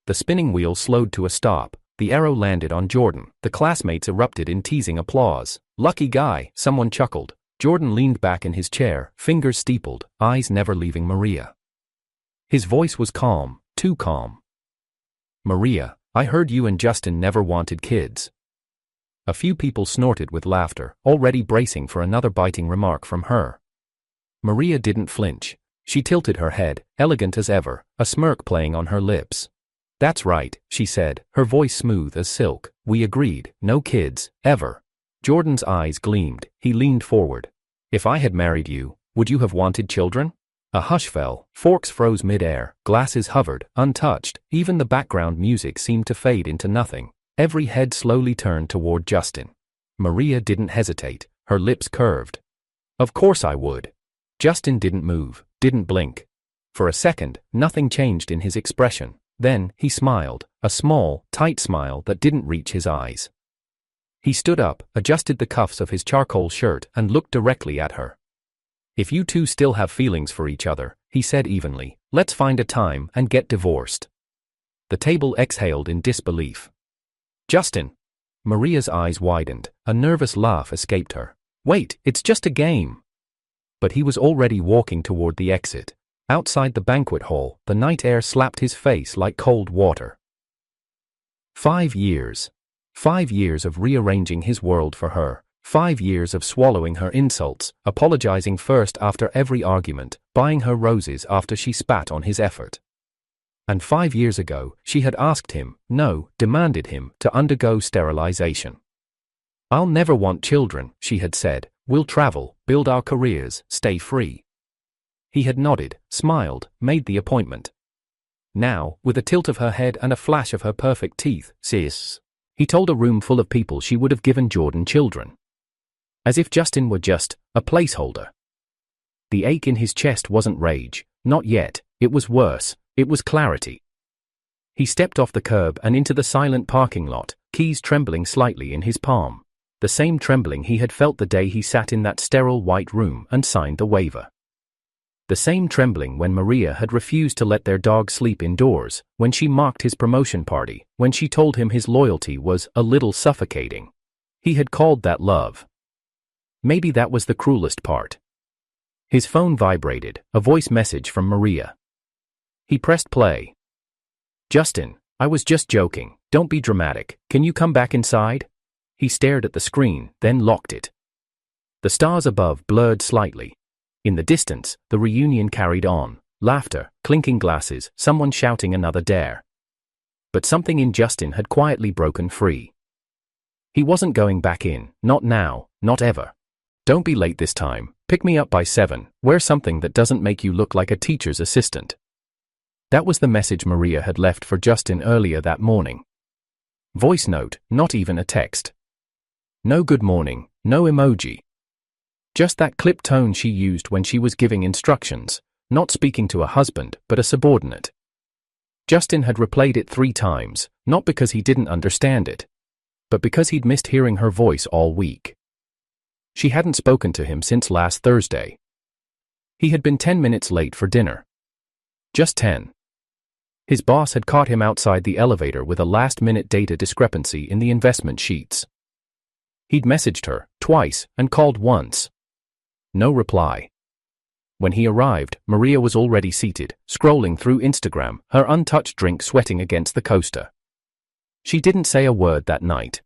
The spinning wheel slowed to a stop. The arrow landed on Jordan. The classmates erupted in teasing applause. "Lucky guy," someone chuckled. Jordan leaned back in his chair, fingers steepled, eyes never leaving Maria. His voice was calm, too calm. "Maria, I heard you and Justin never wanted kids." A few people snorted with laughter, already bracing for another biting remark from her. Maria didn't flinch. She tilted her head, elegant as ever, a smirk playing on her lips. "That's right," she said, her voice smooth as silk. "We agreed, no kids, ever." Jordan's eyes gleamed. He leaned forward. "If I had married you, would you have wanted children?" A hush fell, forks froze mid-air, glasses hovered, untouched, even the background music seemed to fade into nothing. Every head slowly turned toward Justin. Maria didn't hesitate, her lips curved. "Of course I would." Justin didn't move, didn't blink. For a second, nothing changed in his expression. Then, he smiled, a small, tight smile that didn't reach his eyes. He stood up, adjusted the cuffs of his charcoal shirt, and looked directly at her. "If you two still have feelings for each other," he said evenly, "let's find a time and get divorced." The table exhaled in disbelief. "Justin!" Maria's eyes widened, a nervous laugh escaped her. "Wait, it's just a game." But he was already walking toward the exit. Outside the banquet hall, the night air slapped his face like cold water. 5 years. 5 years of rearranging his world for her. 5 years of swallowing her insults, apologizing first after every argument, buying her roses after she spat on his effort. And 5 years ago, she had asked him, no, demanded him, to undergo sterilization. "I'll never want children," she had said. "We'll travel, build our careers, stay free." He had nodded, smiled, made the appointment. Now, with a tilt of her head and a flash of her perfect teeth, "Sis," he told a room full of people she would have given Jordan children. As if Justin were just a placeholder. The ache in his chest wasn't rage, not yet, it was worse, it was clarity. He stepped off the curb and into the silent parking lot, keys trembling slightly in his palm. The same trembling he had felt the day he sat in that sterile white room and signed the waiver. The same trembling when Maria had refused to let their dog sleep indoors, when she mocked his promotion party, when she told him his loyalty was a little suffocating. He had called that love. Maybe that was the cruelest part. His phone vibrated, a voice message from Maria. He pressed play. "Justin, I was just joking, don't be dramatic, can you come back inside?" He stared at the screen, then locked it. The stars above blurred slightly. In the distance, the reunion carried on, laughter, clinking glasses, someone shouting another dare. But something in Justin had quietly broken free. He wasn't going back in, not now, not ever. "Don't be late this time, pick me up by 7, wear something that doesn't make you look like a teacher's assistant." That was the message Maria had left for Justin earlier that morning. Voice note, not even a text. No good morning, no emoji. Just that clipped tone she used when she was giving instructions, not speaking to a husband, but a subordinate. Justin had replayed it 3 times, not because he didn't understand it, but because he'd missed hearing her voice all week. She hadn't spoken to him since last Thursday. He had been 10 minutes late for dinner. Just 10. His boss had caught him outside the elevator with a last-minute data discrepancy in the investment sheets. He'd messaged her, twice, and called once. No reply. When he arrived, Maria was already seated, scrolling through Instagram, her untouched drink sweating against the coaster. She didn't say a word that night.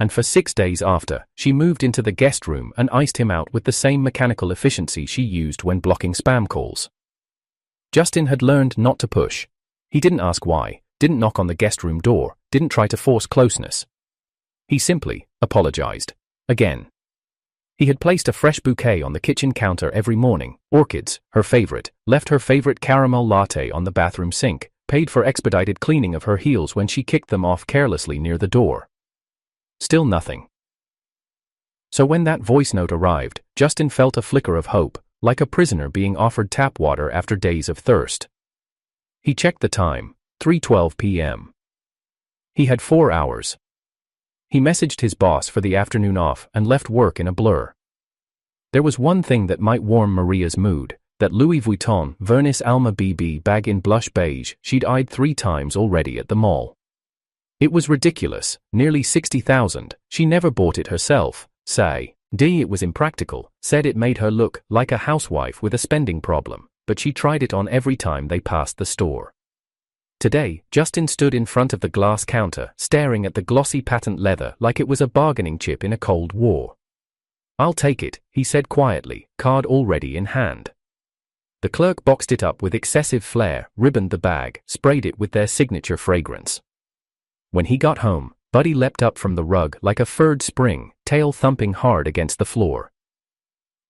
And for 6 days after, she moved into the guest room and iced him out with the same mechanical efficiency she used when blocking spam calls. Justin had learned not to push. He didn't ask why, didn't knock on the guest room door, didn't try to force closeness. He simply apologized. Again. He had placed a fresh bouquet on the kitchen counter every morning, orchids, her favorite, left her favorite caramel latte on the bathroom sink, paid for expedited cleaning of her heels when she kicked them off carelessly near the door. Still nothing. So when that voice note arrived, Justin felt a flicker of hope, like a prisoner being offered tap water after days of thirst. He checked the time, 3:12 p.m. He had 4 hours. He messaged his boss for the afternoon off and left work in a blur. There was one thing that might warm Maria's mood. That Louis Vuitton Vernis Alma BB bag in blush beige she'd eyed 3 times already at the mall. It was ridiculous, nearly 60,000, she never bought it herself, it was impractical, said it made her look like a housewife with a spending problem, but she tried it on every time they passed the store. Today, Justin stood in front of the glass counter, staring at the glossy patent leather like it was a bargaining chip in a Cold War. "I'll take it," he said quietly, card already in hand. The clerk boxed it up with excessive flair, ribboned the bag, sprayed it with their signature fragrance. When he got home, Buddy leapt up from the rug like a furred spring, tail thumping hard against the floor.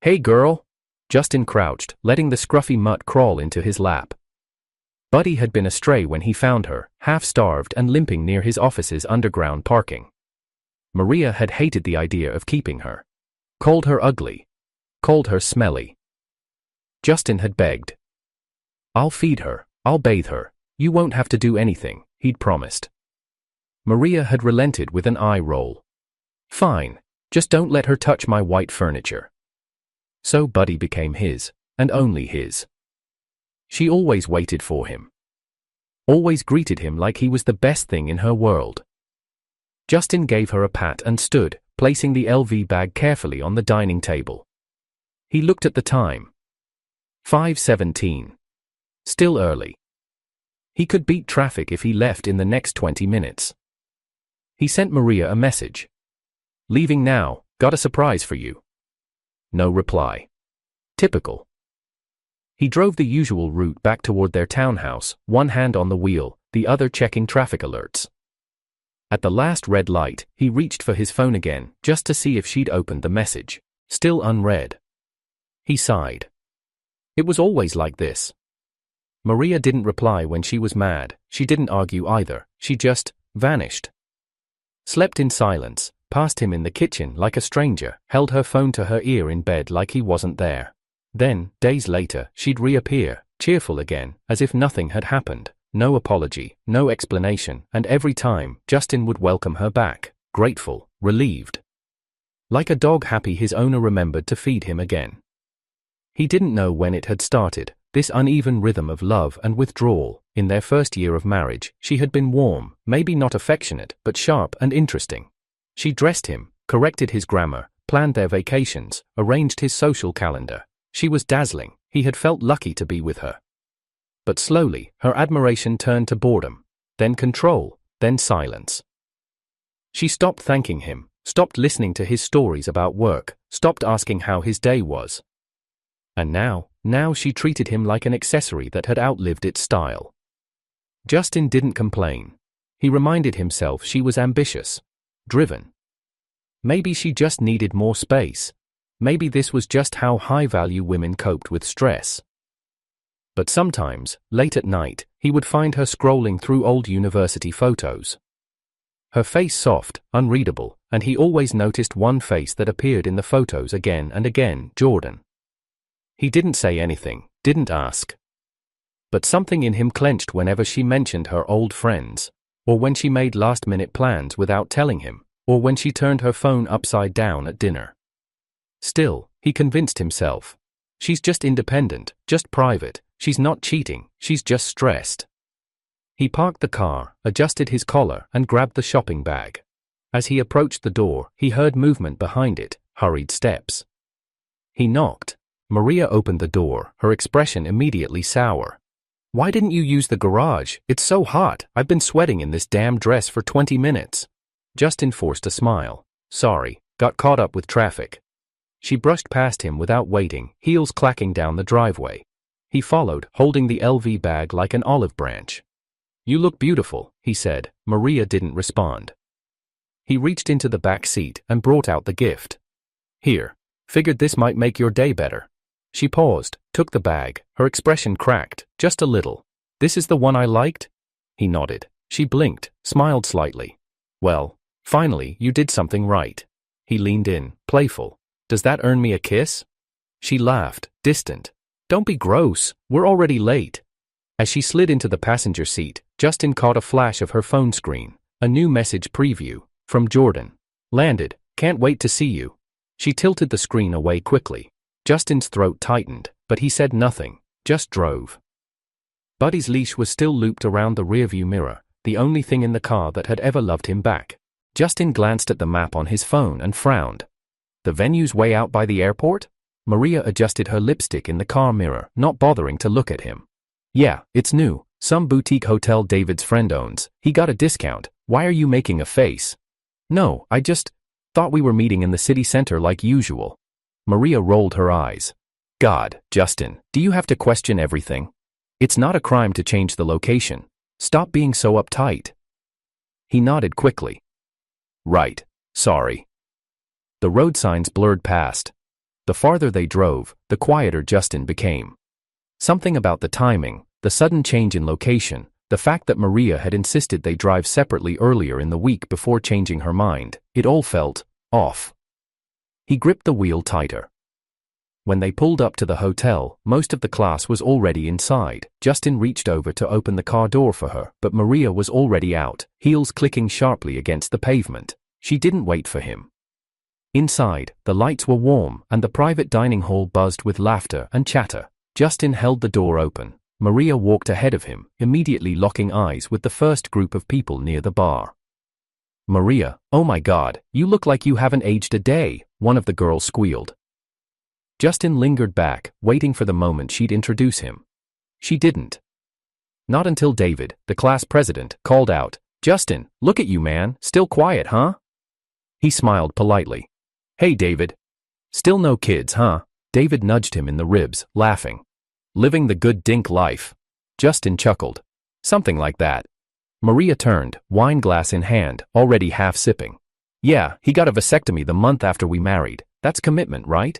"Hey girl!" Justin crouched, letting the scruffy mutt crawl into his lap. Buddy had been astray when he found her, half-starved and limping near his office's underground parking. Maria had hated the idea of keeping her. Called her ugly. Called her smelly. Justin had begged. "I'll feed her, I'll bathe her, you won't have to do anything," he'd promised. Maria had relented with an eye roll. "Fine, just don't let her touch my white furniture." So Buddy became his, and only his. She always waited for him. Always greeted him like he was the best thing in her world. Justin gave her a pat and stood, placing the LV bag carefully on the dining table. He looked at the time. 5:17. Still early. He could beat traffic if he left in the next 20 minutes. He sent Maria a message. "Leaving now, got a surprise for you." No reply. Typical. He drove the usual route back toward their townhouse, one hand on the wheel, the other checking traffic alerts. At the last red light, he reached for his phone again, just to see if she'd opened the message. Still unread. He sighed. It was always like this. Maria didn't reply when she was mad, she didn't argue either, she just vanished. Slept in silence, passed him in the kitchen like a stranger, held her phone to her ear in bed like he wasn't there. Then, days later, she'd reappear, cheerful again, as if nothing had happened, no apology, no explanation, and every time, Justin would welcome her back, grateful, relieved. Like a dog happy his owner remembered to feed him again. He didn't know when it had started, this uneven rhythm of love and withdrawal. In their first year of marriage, she had been warm, maybe not affectionate, but sharp and interesting. She dressed him, corrected his grammar, planned their vacations, arranged his social calendar. She was dazzling, he had felt lucky to be with her. But slowly, her admiration turned to boredom, then control, then silence. She stopped thanking him, stopped listening to his stories about work, stopped asking how his day was. And now she treated him like an accessory that had outlived its style. Justin didn't complain. He reminded himself she was ambitious, driven. Maybe she just needed more space. Maybe this was just how high-value women coped with stress. But sometimes, late at night, he would find her scrolling through old university photos. Her face soft, unreadable, and he always noticed one face that appeared in the photos again and again, Jordan. He didn't say anything, didn't ask. But something in him clenched whenever she mentioned her old friends, or when she made last-minute plans without telling him, or when she turned her phone upside down at dinner. Still, he convinced himself. She's just independent, just private, she's not cheating, she's just stressed. He parked the car, adjusted his collar, and grabbed the shopping bag. As he approached the door, he heard movement behind it, hurried steps. He knocked. Maria opened the door, her expression immediately sour. "Why didn't you use the garage? It's so hot, I've been sweating in this damn dress for 20 minutes. Justin forced a smile. "Sorry, got caught up with traffic." She brushed past him without waiting, heels clacking down the driveway. He followed, holding the LV bag like an olive branch. "You look beautiful," he said. Maria didn't respond. He reached into the back seat and brought out the gift. "Here. Figured this might make your day better." She paused, took the bag, her expression cracked, just a little. "This is the one I liked?" He nodded. She blinked, smiled slightly. "Well, finally, you did something right." He leaned in, playful. "Does that earn me a kiss?" She laughed, distant. "Don't be gross, we're already late." As she slid into the passenger seat, Justin caught a flash of her phone screen, a new message preview, from Jordan. "Landed, can't wait to see you." She tilted the screen away quickly. Justin's throat tightened, but he said nothing, just drove. Buddy's leash was still looped around the rearview mirror, the only thing in the car that had ever loved him back. Justin glanced at the map on his phone and frowned. The venue's way out by the airport? Maria adjusted her lipstick in the car mirror, not bothering to look at him. Yeah, it's new, some boutique hotel David's friend owns. He got a discount. Why are you making a face? No, I just thought we were meeting in the city center like usual. Maria rolled her eyes. God, Justin, do you have to question everything? It's not a crime to change the location. Stop being so uptight. He nodded quickly. Right, sorry. The road signs blurred past. The farther they drove, the quieter Justin became. Something about the timing, the sudden change in location, the fact that Maria had insisted they drive separately earlier in the week before changing her mind, it all felt off. He gripped the wheel tighter. When they pulled up to the hotel, most of the class was already inside. Justin reached over to open the car door for her, but Maria was already out, heels clicking sharply against the pavement. She didn't wait for him. Inside, the lights were warm, and the private dining hall buzzed with laughter and chatter. Justin held the door open. Maria walked ahead of him, immediately locking eyes with the first group of people near the bar. Maria, oh my God, you look like you haven't aged a day, one of the girls squealed. Justin lingered back, waiting for the moment she'd introduce him. She didn't. Not until David, the class president, called out, Justin, look at you man, still quiet, huh? He smiled politely. Hey David. Still no kids, huh? David nudged him in the ribs, laughing. Living the good dink life. Justin chuckled. Something like that. Maria turned, wine glass in hand, already half sipping. Yeah, he got a vasectomy the month after we married. That's commitment, right?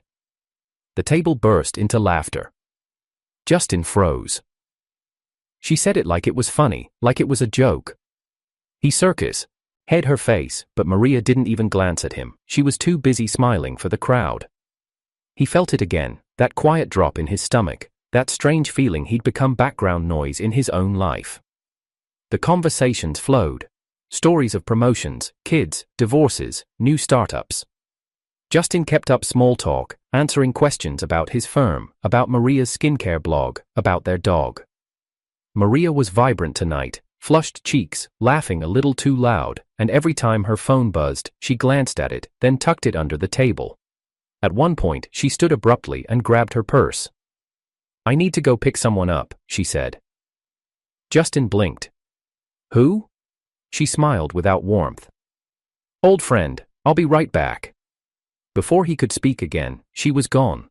The table burst into laughter. Justin froze. She said it like it was funny, like it was a joke. He circus. Hid her face, but Maria didn't even glance at him. She was too busy smiling for the crowd. He felt it again, that quiet drop in his stomach, that strange feeling he'd become background noise in his own life. The conversations flowed. Stories of promotions, kids, divorces, new startups. Justin kept up small talk, answering questions about his firm, about Maria's skincare blog, about their dog. Maria was vibrant tonight, flushed cheeks, laughing a little too loud, and every time her phone buzzed, she glanced at it, then tucked it under the table. At one point, she stood abruptly and grabbed her purse. I need to go pick someone up, she said. Justin blinked. Who? She smiled without warmth. Old friend, I'll be right back. Before he could speak again, she was gone.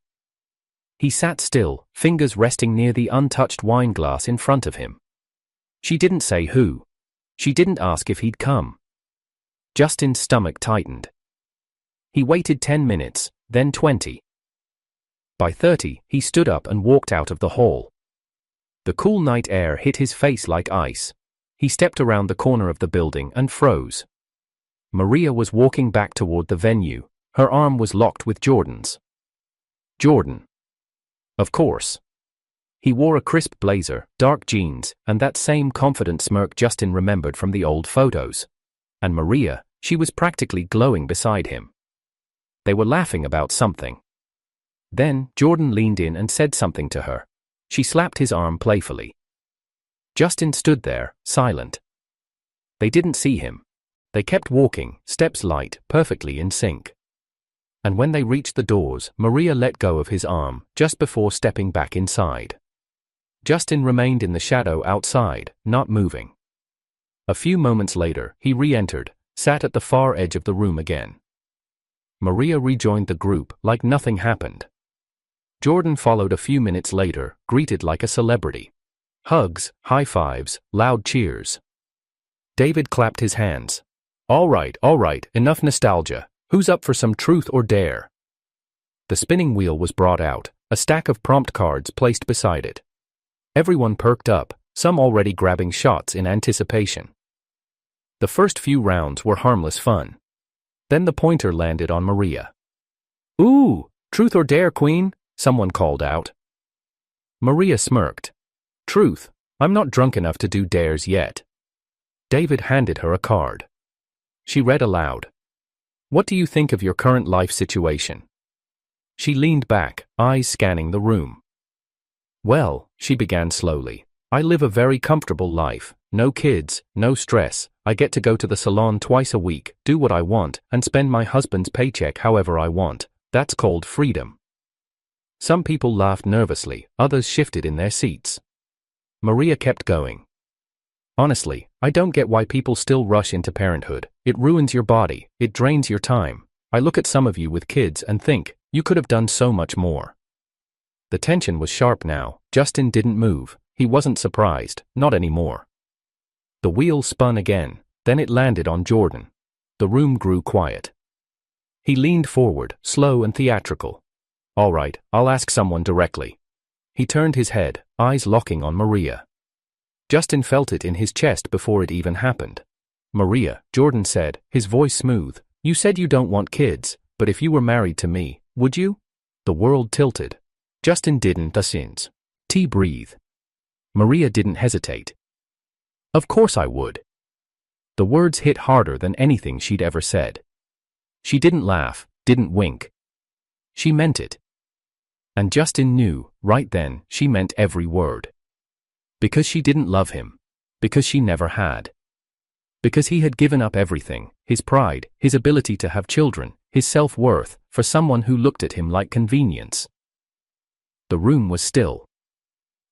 He sat still, fingers resting near the untouched wine glass in front of him. She didn't say who. She didn't ask if he'd come. Justin's stomach tightened. He waited 10 minutes, then 20. By 30, he stood up and walked out of the hall. The cool night air hit his face like ice. He stepped around the corner of the building and froze. Maria was walking back toward the venue. Her arm was locked with Jordan's. Jordan. Of course. He wore a crisp blazer, dark jeans, and that same confident smirk Justin remembered from the old photos. And Maria, she was practically glowing beside him. They were laughing about something. Then, Jordan leaned in and said something to her. She slapped his arm playfully. Justin stood there, silent. They didn't see him. They kept walking, steps light, perfectly in sync. And when they reached the doors, Maria let go of his arm, just before stepping back inside. Justin remained in the shadow outside, not moving. A few moments later, he re-entered, sat at the far edge of the room again. Maria rejoined the group, like nothing happened. Jordan followed a few minutes later, greeted like a celebrity. Hugs, high fives, loud cheers. David clapped his hands. All right, enough nostalgia. Who's up for some truth or dare? The spinning wheel was brought out, a stack of prompt cards placed beside it. Everyone perked up, some already grabbing shots in anticipation. The first few rounds were harmless fun. Then the pointer landed on Maria. Ooh, truth or dare, queen? Someone called out. Maria smirked. Truth, I'm not drunk enough to do dares yet. David handed her a card. She read aloud. What do you think of your current life situation? She leaned back, eyes scanning the room. Well, she began slowly. I live a very comfortable life, no kids, no stress. I get to go to the salon twice a week, do what I want, and spend my husband's paycheck however I want. That's called freedom. Some people laughed nervously, others shifted in their seats. Maria kept going. Honestly, I don't get why people still rush into parenthood. It ruins your body, it drains your time. I look at some of you with kids and think, you could have done so much more. The tension was sharp now. Justin didn't move. He wasn't surprised, not anymore. The wheel spun again, then it landed on Jordan. The room grew quiet. He leaned forward, slow and theatrical. All right, I'll ask someone directly. He turned his head, eyes locking on Maria. Justin felt it in his chest before it even happened. Maria, Jordan said, his voice smooth, you said you don't want kids, but if you were married to me, would you? The world tilted. Justin didn't since. Breathe. Maria didn't hesitate. Of course I would. The words hit harder than anything she'd ever said. She didn't laugh, didn't wink. She meant it. And Justin knew, right then, she meant every word. Because she didn't love him. Because she never had. Because he had given up everything, his pride, his ability to have children, his self-worth, for someone who looked at him like convenience. The room was still.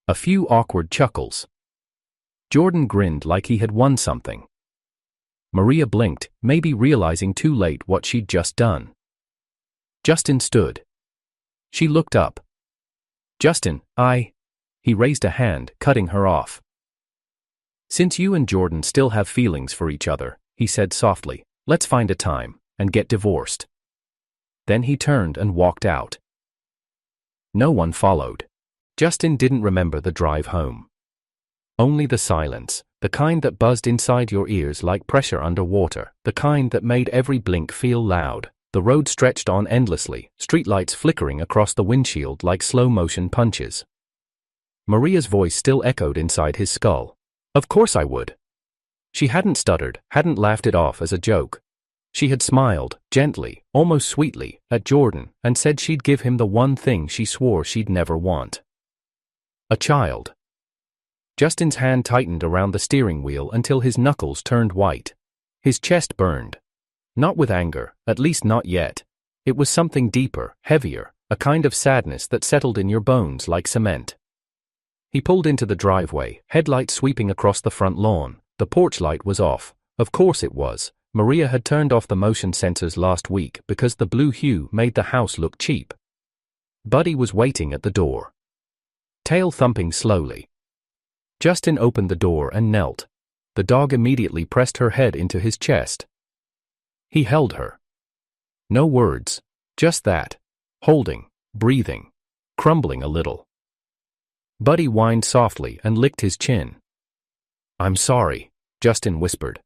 A few awkward chuckles. Jordan grinned like he had won something. Maria blinked, maybe realizing too late what she'd just done. Justin stood. She looked up. Justin, He raised a hand, cutting her off. Since you and Jordan still have feelings for each other, he said softly, let's find a time, and get divorced. Then he turned and walked out. No one followed. Justin didn't remember the drive home. Only the silence, the kind that buzzed inside your ears like pressure underwater, the kind that made every blink feel loud. The road stretched on endlessly, streetlights flickering across the windshield like slow-motion punches. Maria's voice still echoed inside his skull. Of course I would. She hadn't stuttered, hadn't laughed it off as a joke. She had smiled, gently, almost sweetly, at Jordan, and said she'd give him the one thing she swore she'd never want. A child. Justin's hand tightened around the steering wheel until his knuckles turned white. His chest burned. Not with anger, at least not yet. It was something deeper, heavier, a kind of sadness that settled in your bones like cement. He pulled into the driveway, headlights sweeping across the front lawn. The porch light was off. Of course it was. Maria had turned off the motion sensors last week because the blue hue made the house look cheap. Buddy was waiting at the door. Tail thumping slowly. Justin opened the door and knelt. The dog immediately pressed her head into his chest. He held her. No words. Just that. Holding, breathing, crumbling a little. Buddy whined softly and licked his chin. I'm sorry, Justin whispered.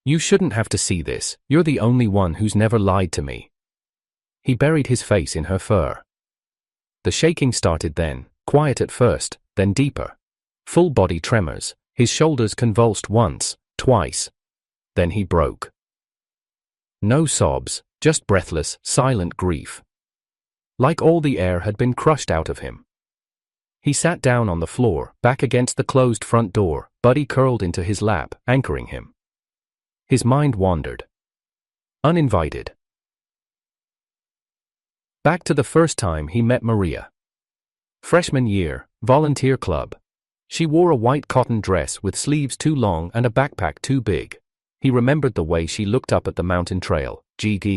You shouldn't have to see this. You're the only one who's never lied to me. He buried his face in her fur. The shaking started then, quiet at first, then deeper. Full body tremors. His shoulders convulsed once, twice. Then he broke. No sobs, just breathless, silent grief. Like all the air had been crushed out of him. He sat down on the floor, back against the closed front door, Buddy curled into his lap, anchoring him. His mind wandered. Uninvited. Back to the first time he met Maria. Freshman year, volunteer club. She wore a white cotton dress with sleeves too long and a backpack too big. He remembered the way she looked up at the mountain trail,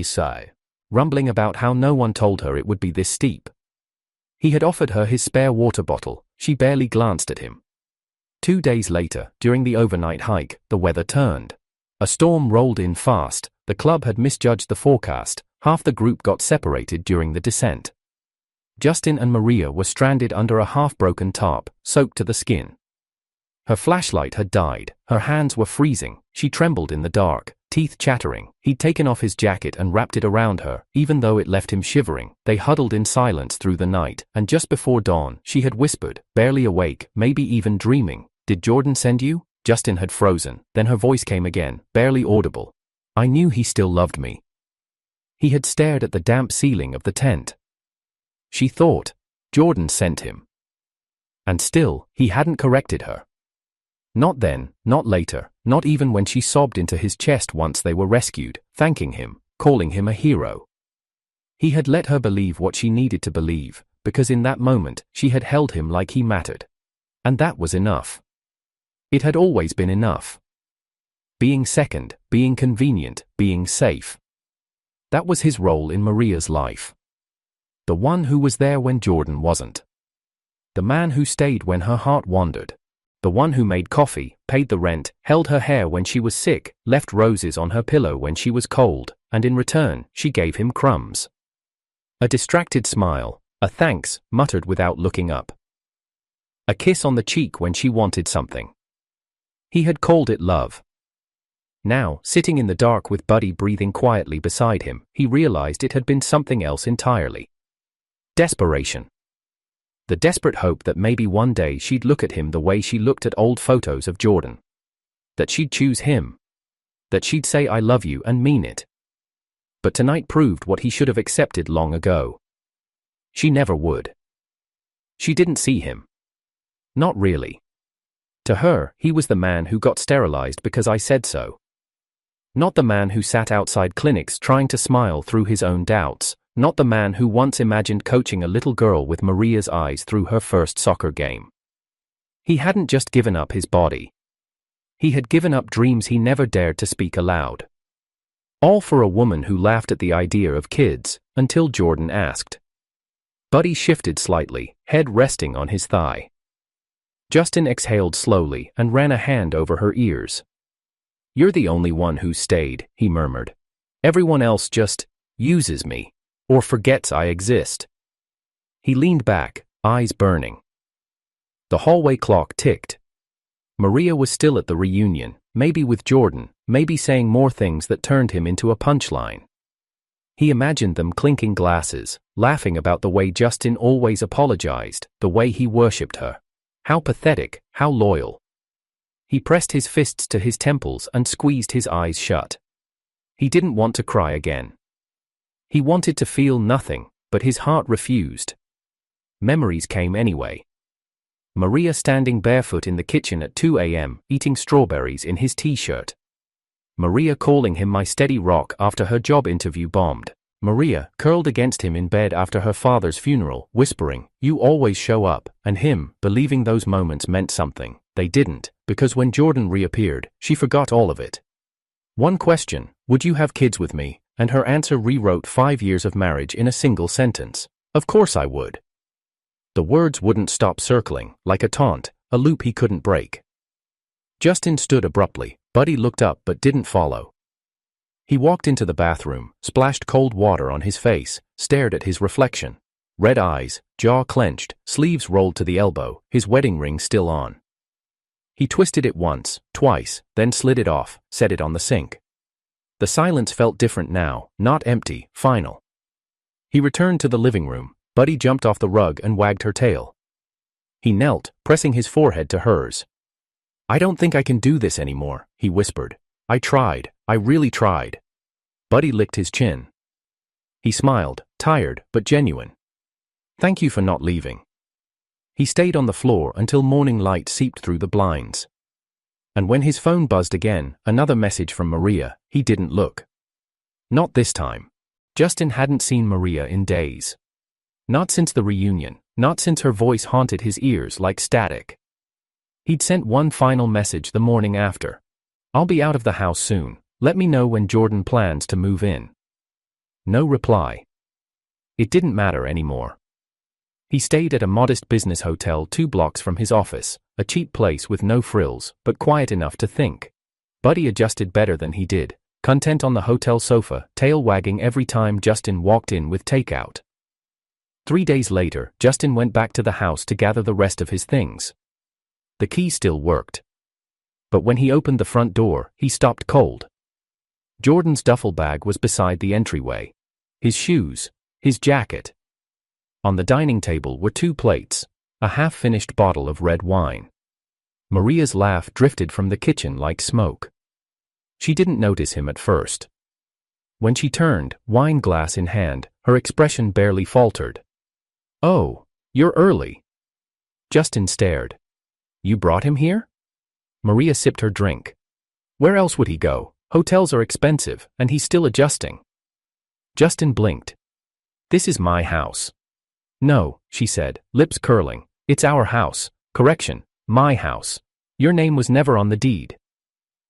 sigh, rumbling about how no one told her it would be this steep. He had offered her his spare water bottle. She barely glanced at him. 2 days later, during the overnight hike, the weather turned. A storm rolled in fast. The club had misjudged the forecast. Half the group got separated during the descent. Justin and Maria were stranded under a half-broken tarp, soaked to the skin. Her flashlight had died. Her hands were freezing. She trembled in the dark, teeth chattering. He'd taken off his jacket and wrapped it around her, even though it left him shivering. They huddled in silence through the night, and just before dawn, she had whispered, barely awake, maybe even dreaming, "Did Jordan send you?" Justin had frozen. Then her voice came again, barely audible. "I knew he still loved me." He had stared at the damp ceiling of the tent. She thought, Jordan sent him. And still, he hadn't corrected her. Not then, not later, not even when she sobbed into his chest once they were rescued, thanking him, calling him a hero. He had let her believe what she needed to believe, because in that moment, she had held him like he mattered. And that was enough. It had always been enough. Being second, being convenient, being safe. That was his role in Maria's life. The one who was there when Jordan wasn't. The man who stayed when her heart wandered. The one who made coffee, paid the rent, held her hair when she was sick, left roses on her pillow when she was cold, and in return, she gave him crumbs. A distracted smile, a thanks, muttered without looking up. A kiss on the cheek when she wanted something. He had called it love. Now, sitting in the dark with Buddy breathing quietly beside him, he realized it had been something else entirely. Desperation. The desperate hope that maybe one day she'd look at him the way she looked at old photos of Jordan. That she'd choose him. That she'd say I love you and mean it. But tonight proved what he should have accepted long ago. She never would. She didn't see him. Not really. To her, he was the man who got sterilized because I said so. Not the man who sat outside clinics trying to smile through his own doubts. Not the man who once imagined coaching a little girl with Maria's eyes through her first soccer game. He hadn't just given up his body. He had given up dreams he never dared to speak aloud. All for a woman who laughed at the idea of kids, until Jordan asked. Buddy shifted slightly, head resting on his thigh. Justin exhaled slowly and ran a hand over her ears. You're the only one who stayed, he murmured. Everyone else just uses me. Or forgets I exist. He leaned back, eyes burning. The hallway clock ticked. Maria was still at the reunion, maybe with Jordan, maybe saying more things that turned him into a punchline. He imagined them clinking glasses, laughing about the way Justin always apologized, the way he worshipped her. How pathetic, how loyal. He pressed his fists to his temples and squeezed his eyes shut. He didn't want to cry again. He wanted to feel nothing, but his heart refused. Memories came anyway. Maria standing barefoot in the kitchen at 2 a.m., eating strawberries in his t-shirt. Maria calling him my steady rock after her job interview bombed. Maria, curled against him in bed after her father's funeral, whispering, "You always show up," and him, believing those moments meant something. They didn't, because when Jordan reappeared, she forgot all of it. One question, would you have kids with me? And her answer rewrote 5 years of marriage in a single sentence. Of course I would. The words wouldn't stop circling, like a taunt, a loop he couldn't break. Justin stood abruptly. Buddy looked up but didn't follow. He walked into the bathroom, splashed cold water on his face, stared at his reflection. Red eyes, jaw clenched, sleeves rolled to the elbow, his wedding ring still on. He twisted it once, twice, then slid it off, set it on the sink. The silence felt different now, not empty, final. He returned to the living room. Buddy jumped off the rug and wagged her tail. He knelt, pressing his forehead to hers. I don't think I can do this anymore, he whispered. I tried, I really tried. Buddy licked his chin. He smiled, tired, but genuine. Thank you for not leaving. He stayed on the floor until morning light seeped through the blinds. And when his phone buzzed again, another message from Maria, he didn't look. Not this time. Justin hadn't seen Maria in days. Not since the reunion, not since her voice haunted his ears like static. He'd sent one final message the morning after. I'll be out of the house soon, let me know when Jordan plans to move in. No reply. It didn't matter anymore. He stayed at a modest business hotel 2 blocks from his office, a cheap place with no frills, but quiet enough to think. Buddy adjusted better than he did, content on the hotel sofa, tail wagging every time Justin walked in with takeout. 3 days later, Justin went back to the house to gather the rest of his things. The key still worked. But when he opened the front door, he stopped cold. Jordan's duffel bag was beside the entryway. His shoes, his jacket. On the dining table were 2 plates, a half-finished bottle of red wine. Maria's laugh drifted from the kitchen like smoke. She didn't notice him at first. When she turned, wine glass in hand, her expression barely faltered. Oh, you're early. Justin stared. You brought him here? Maria sipped her drink. Where else would he go? Hotels are expensive, and he's still adjusting. Justin blinked. This is my house. No, she said, lips curling. It's our house. Correction, my house. Your name was never on the deed.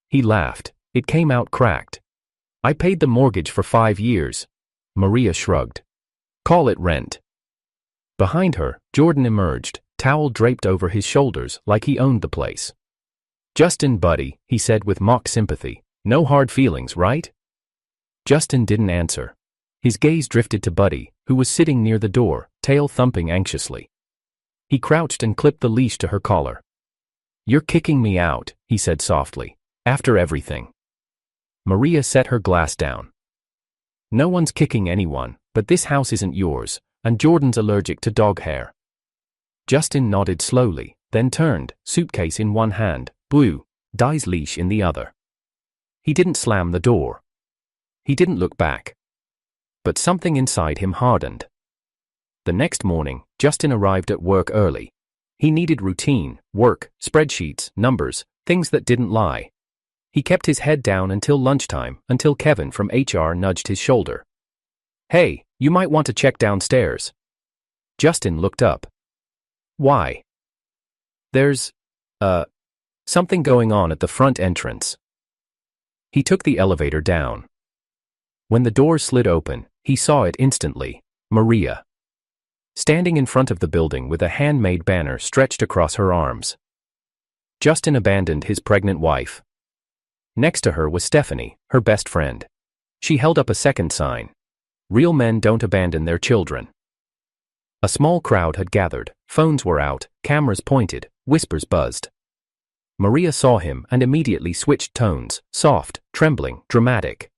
He laughed. It came out cracked. I paid the mortgage for 5 years. Maria shrugged. Call it rent. Behind her, Jordan emerged, towel draped over his shoulders like he owned the place. Justin, buddy, he said with mock sympathy. No hard feelings, right? Justin didn't answer. His gaze drifted to Buddy, who was sitting near the door, tail thumping anxiously. He crouched and clipped the leash to her collar. You're kicking me out, he said softly. After everything. Maria set her glass down. No one's kicking anyone, but this house isn't yours, and Jordan's allergic to dog hair. Justin nodded slowly, then turned, suitcase in one hand, blue, Di's leash in the other. He didn't slam the door. He didn't look back. But something inside him hardened. The next morning, Justin arrived at work early. He needed routine, work, spreadsheets, numbers, things that didn't lie. He kept his head down until lunchtime, until Kevin from HR nudged his shoulder. Hey, you might want to check downstairs. Justin looked up. Why? There's, something going on at the front entrance. He took the elevator down. When the door slid open, he saw it instantly, Maria. Standing in front of the building with a handmade banner stretched across her arms. Justin abandoned his pregnant wife. Next to her was Stephanie, her best friend. She held up a second sign. Real men don't abandon their children. A small crowd had gathered, phones were out, cameras pointed, whispers buzzed. Maria saw him and immediately switched tones, soft, trembling, dramatic.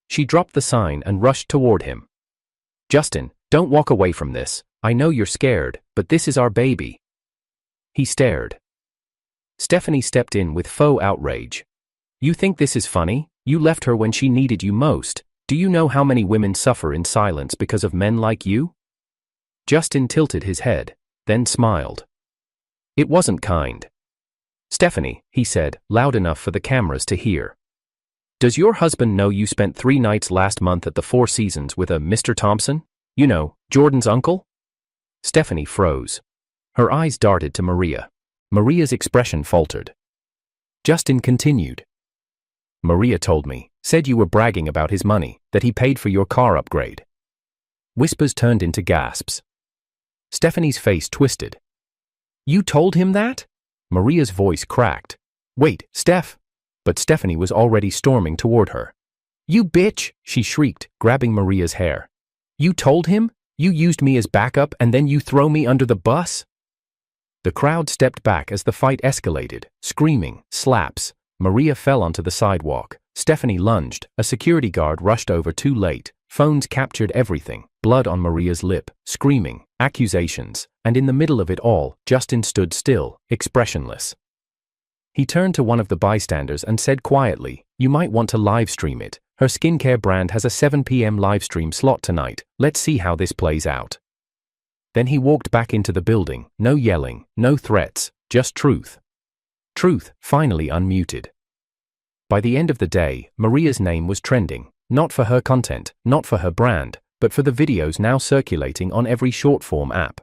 She dropped the sign and rushed toward him. Justin, don't walk away from this. I know you're scared, but this is our baby. He stared. Stephanie stepped in with faux outrage. You think this is funny? You left her when she needed you most. Do you know how many women suffer in silence because of men like you? Justin tilted his head, then smiled. It wasn't kind. Stephanie, he said, loud enough for the cameras to hear. Does your husband know you spent 3 nights last month at the Four Seasons with a Mr. Thompson? You know, Jordan's uncle? Stephanie froze. Her eyes darted to Maria. Maria's expression faltered. Justin continued. Maria told me, said you were bragging about his money, that he paid for your car upgrade. Whispers turned into gasps. Stephanie's face twisted. You told him that? Maria's voice cracked. Wait, Steph! But Stephanie was already storming toward her. You bitch, she shrieked, grabbing Maria's hair. You told him? You used me as backup and then you throw me under the bus? The crowd stepped back as the fight escalated, screaming, slaps. Maria fell onto the sidewalk. Stephanie lunged. A security guard rushed over too late. Phones captured everything. Blood on Maria's lip, screaming, accusations, and in the middle of it all, Justin stood still, expressionless. He turned to one of the bystanders and said quietly, you might want to live stream it. Her skincare brand has a 7 p.m. live stream slot tonight. Let's see how this plays out. Then he walked back into the building, no yelling, no threats, just truth. Truth, finally unmuted. By the end of the day, Maria's name was trending, not for her content, not for her brand, but for the videos now circulating on every short-form app.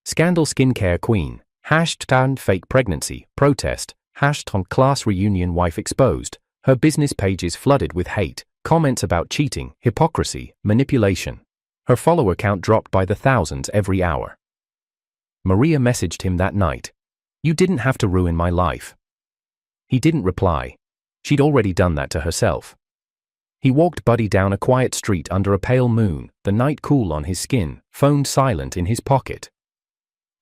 Scandal skincare queen, # fake pregnancy, protest, # class reunion wife exposed. Her business pages flooded with hate, comments about cheating, hypocrisy, manipulation. Her follower count dropped by the thousands every hour. Maria messaged him that night. You didn't have to ruin my life. He didn't reply. She'd already done that to herself. He walked Buddy down a quiet street under a pale moon, the night cool on his skin, phone silent in his pocket.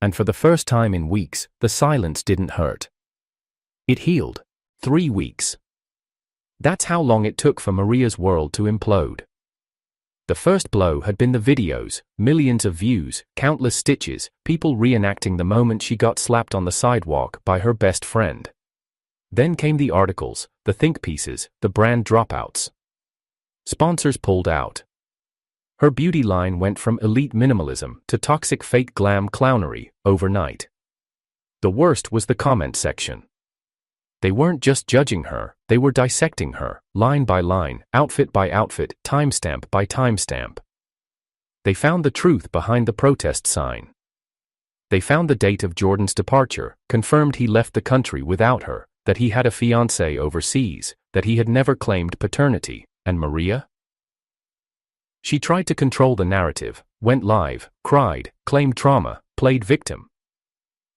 And for the first time in weeks, the silence didn't hurt. It healed. 3 weeks. That's how long it took for Maria's world to implode. The first blow had been the videos, millions of views, countless stitches, people reenacting the moment she got slapped on the sidewalk by her best friend. Then came the articles, the think pieces, the brand dropouts. Sponsors pulled out. Her beauty line went from elite minimalism to toxic fake glam clownery overnight. The worst was the comment section. They weren't just judging her, they were dissecting her, line by line, outfit by outfit, timestamp by timestamp. They found the truth behind the protest sign. They found the date of Jordan's departure, confirmed he left the country without her, that he had a fiancée overseas, that he had never claimed paternity, and Maria? She tried to control the narrative, went live, cried, claimed trauma, played victim.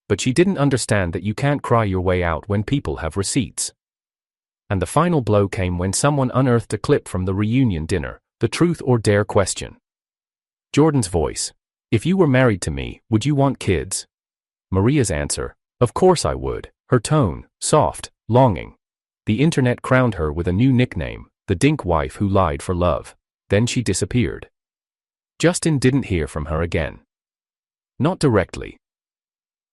But she didn't understand that you can't cry your way out when people have receipts. And the final blow came when someone unearthed a clip from the reunion dinner, the truth or dare question. Jordan's voice. If you were married to me, would you want kids? Maria's answer. Of course I would. Her tone, soft, longing. The internet crowned her with a new nickname, the dink wife who lied for love. Then she disappeared. Justin didn't hear from her again. Not directly.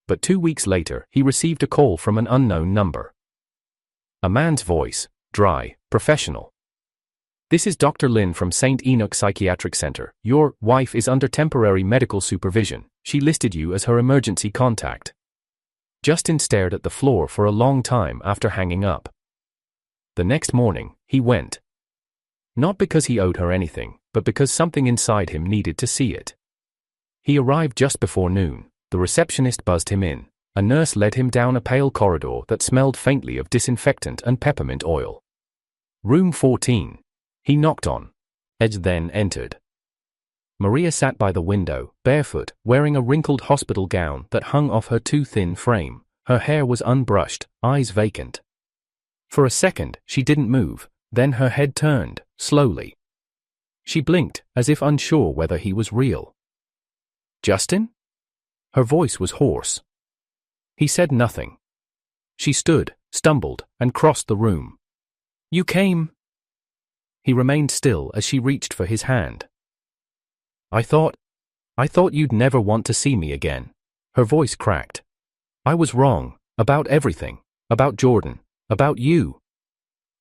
But 2 weeks later, he received a call from an unknown number. A man's voice, dry, professional. This is Dr. Lin from St. Enoch Psychiatric Center. Your wife is under temporary medical supervision. She listed you as her emergency contact. Justin stared at the floor for a long time after hanging up. The next morning, he went. Not because he owed her anything, but because something inside him needed to see it. He arrived just before noon. The receptionist buzzed him in. A nurse led him down a pale corridor that smelled faintly of disinfectant and peppermint oil. Room 14. He knocked on. Edge then entered. Maria sat by the window, barefoot, wearing a wrinkled hospital gown that hung off her too thin frame. Her hair was unbrushed, eyes vacant. For a second, she didn't move, then her head turned, slowly. She blinked, as if unsure whether he was real. Justin? Her voice was hoarse. He said nothing. She stood, stumbled, and crossed the room. You came? He remained still as she reached for his hand. I thought you'd never want to see me again. Her voice cracked. I was wrong, about everything, about Jordan, about you.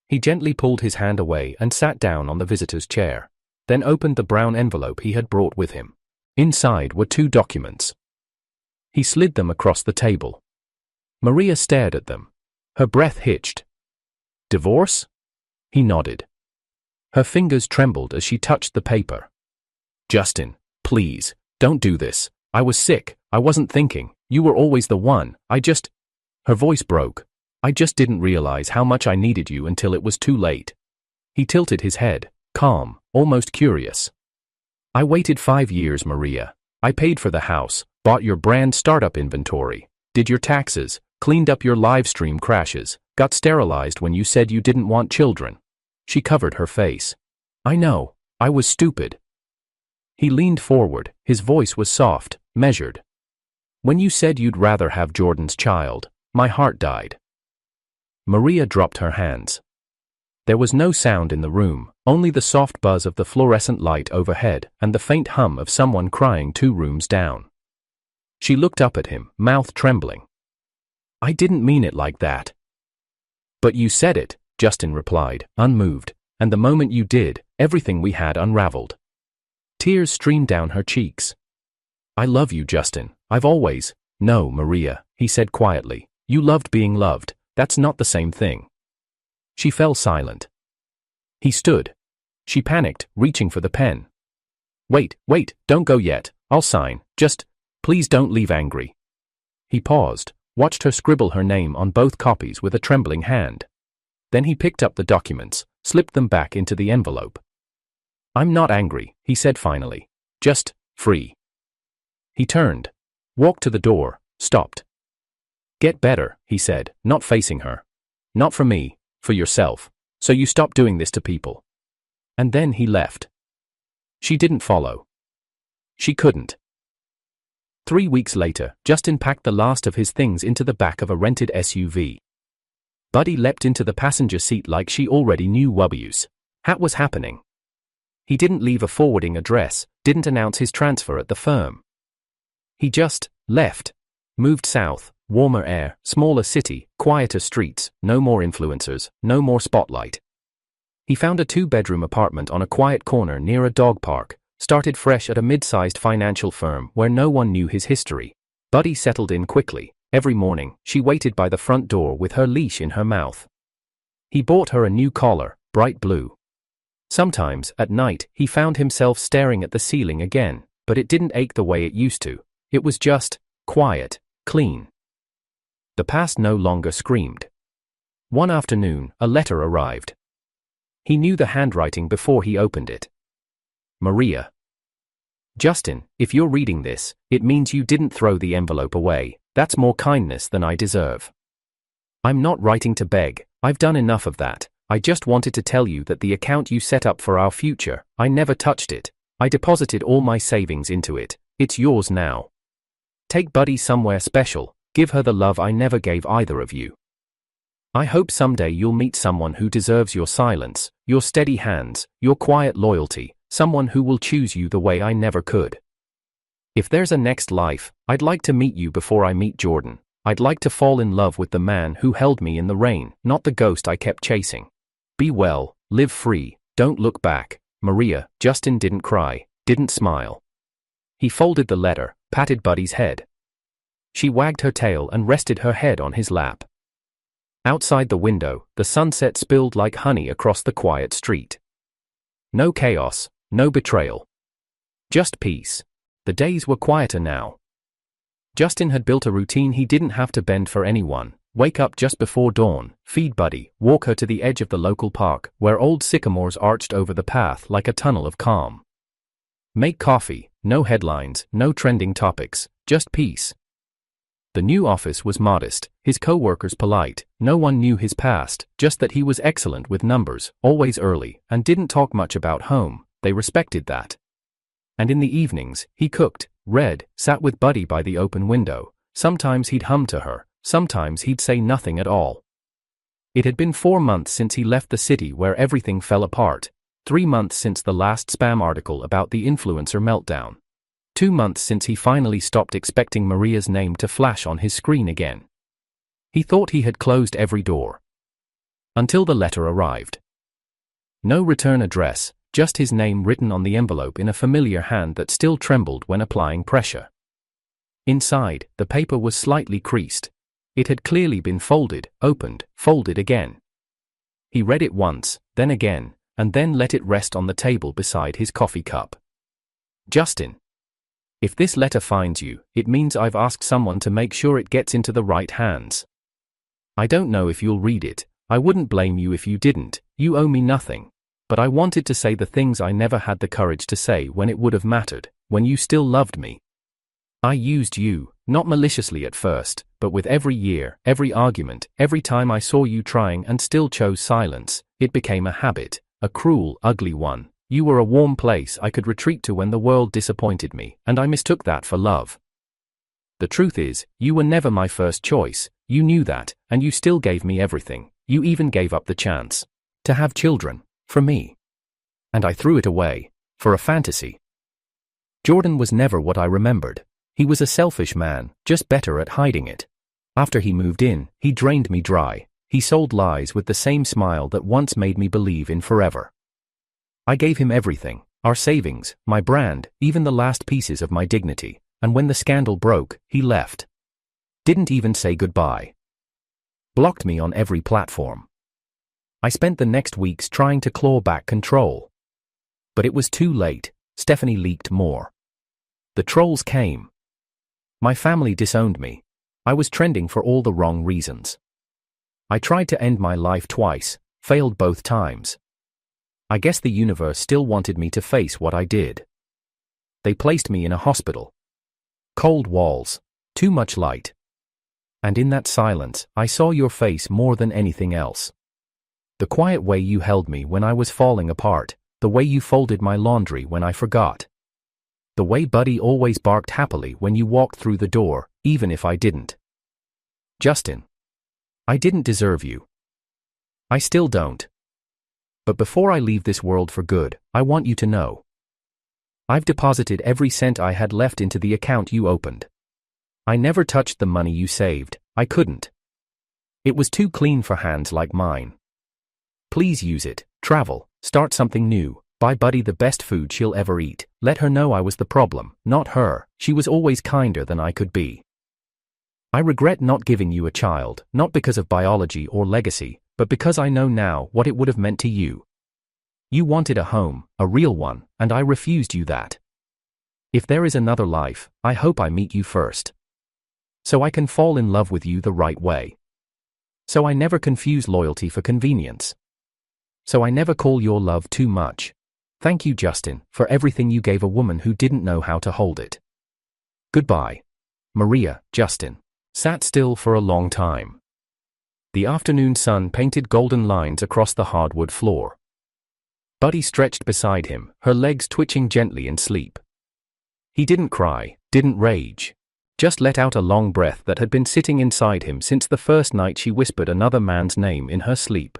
He gently pulled his hand away and sat down on the visitor's chair, then opened the brown envelope he had brought with him. Inside were 2 documents. He slid them across the table. Maria stared at them. Her breath hitched. Divorce? He nodded. Her fingers trembled as she touched the paper. Justin, please, don't do this. I was sick, I wasn't thinking, you were always the one, Her voice broke. I just didn't realize how much I needed you until it was too late. He tilted his head, calm, almost curious. I waited 5 years, Maria. I paid for the house, bought your brand startup inventory, did your taxes, cleaned up your live stream crashes, got sterilized when you said you didn't want children. She covered her face. I know, I was stupid. He leaned forward, his voice was soft, measured. When you said you'd rather have Jordan's child, my heart died. Maria dropped her hands. There was no sound in the room, only the soft buzz of the fluorescent light overhead and the faint hum of someone crying 2 rooms down. She looked up at him, mouth trembling. I didn't mean it like that. But you said it, Justin replied, unmoved, and the moment you did, everything we had unraveled. Tears streamed down her cheeks. I love you, Justin, I've always. No, Maria, he said quietly, you loved being loved, that's not the same thing. She fell silent. He stood. She panicked, reaching for the pen. Wait, don't go yet, I'll sign, please don't leave angry. He paused, watched her scribble her name on both copies with a trembling hand. Then he picked up the documents, slipped them back into the envelope. I'm not angry, he said finally. Just free. He turned, walked to the door, stopped. Get better, he said, not facing her. Not for me, for yourself, so you stop doing this to people. And then he left. She didn't follow. She couldn't. 3 weeks later, Justin packed the last of his things into the back of a rented SUV. Buddy leapt into the passenger seat like she already knew what was happening. He didn't leave a forwarding address, didn't announce his transfer at the firm. He just left. Moved south, warmer air, smaller city, quieter streets, no more influencers, no more spotlight. He found a 2-bedroom apartment on a quiet corner near a dog park, started fresh at a mid-sized financial firm where no one knew his history. Buddy settled in quickly, Every morning, she waited by the front door with her leash in her mouth. He bought her a new collar, bright blue. Sometimes, at night, he found himself staring at the ceiling again, but it didn't ache the way it used to. It was just quiet, clean. The past no longer screamed. One afternoon, a letter arrived. He knew the handwriting before he opened it. Maria. Justin, if you're reading this, it means you didn't throw the envelope away. That's more kindness than I deserve. I'm not writing to beg, I've done enough of that. I just wanted to tell you that the account you set up for our future, I never touched it. I deposited all my savings into it. It's yours now. Take Buddy somewhere special, give her the love I never gave either of you. I hope someday you'll meet someone who deserves your silence, your steady hands, your quiet loyalty, someone who will choose you the way I never could. If there's a next life, I'd like to meet you before I meet Jordan. I'd like to fall in love with the man who held me in the rain, not the ghost I kept chasing. Be well, live free, don't look back. Maria. Justin didn't cry, didn't smile. He folded the letter, patted Buddy's head. She wagged her tail and rested her head on his lap. Outside the window, the sunset spilled like honey across the quiet street. No chaos, no betrayal. Just peace. The days were quieter now. Justin had built a routine he didn't have to bend for anyone. Wake up just before dawn, feed Buddy, walk her to the edge of the local park, where old sycamores arched over the path like a tunnel of calm. Make coffee, no headlines, no trending topics, just peace. The new office was modest, his co-workers polite, no one knew his past, just that he was excellent with numbers, always early, and didn't talk much about home. They respected that. And in the evenings, he cooked, read, sat with Buddy by the open window. Sometimes he'd hum to her, sometimes he'd say nothing at all. It had been 4 months since he left the city where everything fell apart, 3 months since the last spam article about the influencer meltdown. 2 months since he finally stopped expecting Maria's name to flash on his screen again. He thought he had closed every door. Until the letter arrived. No return address, just his name written on the envelope in a familiar hand that still trembled when applying pressure. Inside, the paper was slightly creased. It had clearly been folded, opened, folded again. He read it once, then again, and then let it rest on the table beside his coffee cup. Justin. If this letter finds you, it means I've asked someone to make sure it gets into the right hands. I don't know if you'll read it. I wouldn't blame you if you didn't. You owe me nothing. But I wanted to say the things I never had the courage to say when it would have mattered, when you still loved me. I used you, not maliciously at first, but with every year, every argument, every time I saw you trying and still chose silence, it became a habit, a cruel, ugly one. You were a warm place I could retreat to when the world disappointed me, and I mistook that for love. The truth is, you were never my first choice, you knew that, and you still gave me everything. You even gave up the chance to have children, for me. And I threw it away, for a fantasy. Jordan was never what I remembered. He was a selfish man, just better at hiding it. After he moved in, he drained me dry. He sold lies with the same smile that once made me believe in forever. I gave him everything, our savings, my brand, even the last pieces of my dignity, and when the scandal broke, he left. Didn't even say goodbye. Blocked me on every platform. I spent the next weeks trying to claw back control. But it was too late. Stephanie leaked more. The trolls came. My family disowned me. I was trending for all the wrong reasons. I tried to end my life twice, failed both times. I guess the universe still wanted me to face what I did. They placed me in a hospital. Cold walls, too much light. And in that silence, I saw your face more than anything else. The quiet way you held me when I was falling apart, the way you folded my laundry when I forgot. The way Buddy always barked happily when you walked through the door, even if I didn't. Justin. I didn't deserve you. I still don't. But before I leave this world for good, I want you to know. I've deposited every cent I had left into the account you opened. I never touched the money you saved, I couldn't. It was too clean for hands like mine. Please use it, travel, start something new, buy Buddy the best food she'll ever eat, let her know I was the problem, not her, she was always kinder than I could be. I regret not giving you a child, not because of biology or legacy, but because I know now what it would have meant to you. You wanted a home, a real one, and I refused you that. If there is another life, I hope I meet you first. So I can fall in love with you the right way. So I never confuse loyalty for convenience. So I never call your love too much. Thank you, Justin, for everything you gave a woman who didn't know how to hold it. Goodbye. Maria. Justin sat still for a long time. The afternoon sun painted golden lines across the hardwood floor. Buddy stretched beside him, her legs twitching gently in sleep. He didn't cry, didn't rage. Just let out a long breath that had been sitting inside him since the first night she whispered another man's name in her sleep.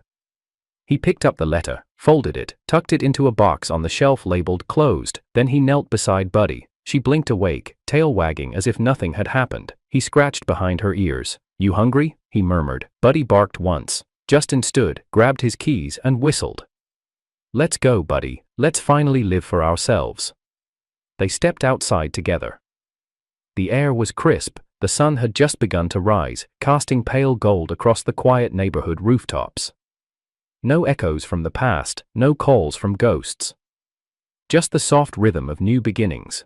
He picked up the letter, folded it, tucked it into a box on the shelf labeled closed, then he knelt beside Buddy. She blinked awake, tail wagging as if nothing had happened. He scratched behind her ears. You hungry? He murmured. Buddy barked once. Justin stood, grabbed his keys and whistled. Let's go, Buddy. Let's finally live for ourselves. They stepped outside together. The air was crisp, the sun had just begun to rise, casting pale gold across the quiet neighborhood rooftops. No echoes from the past, no calls from ghosts. Just the soft rhythm of new beginnings.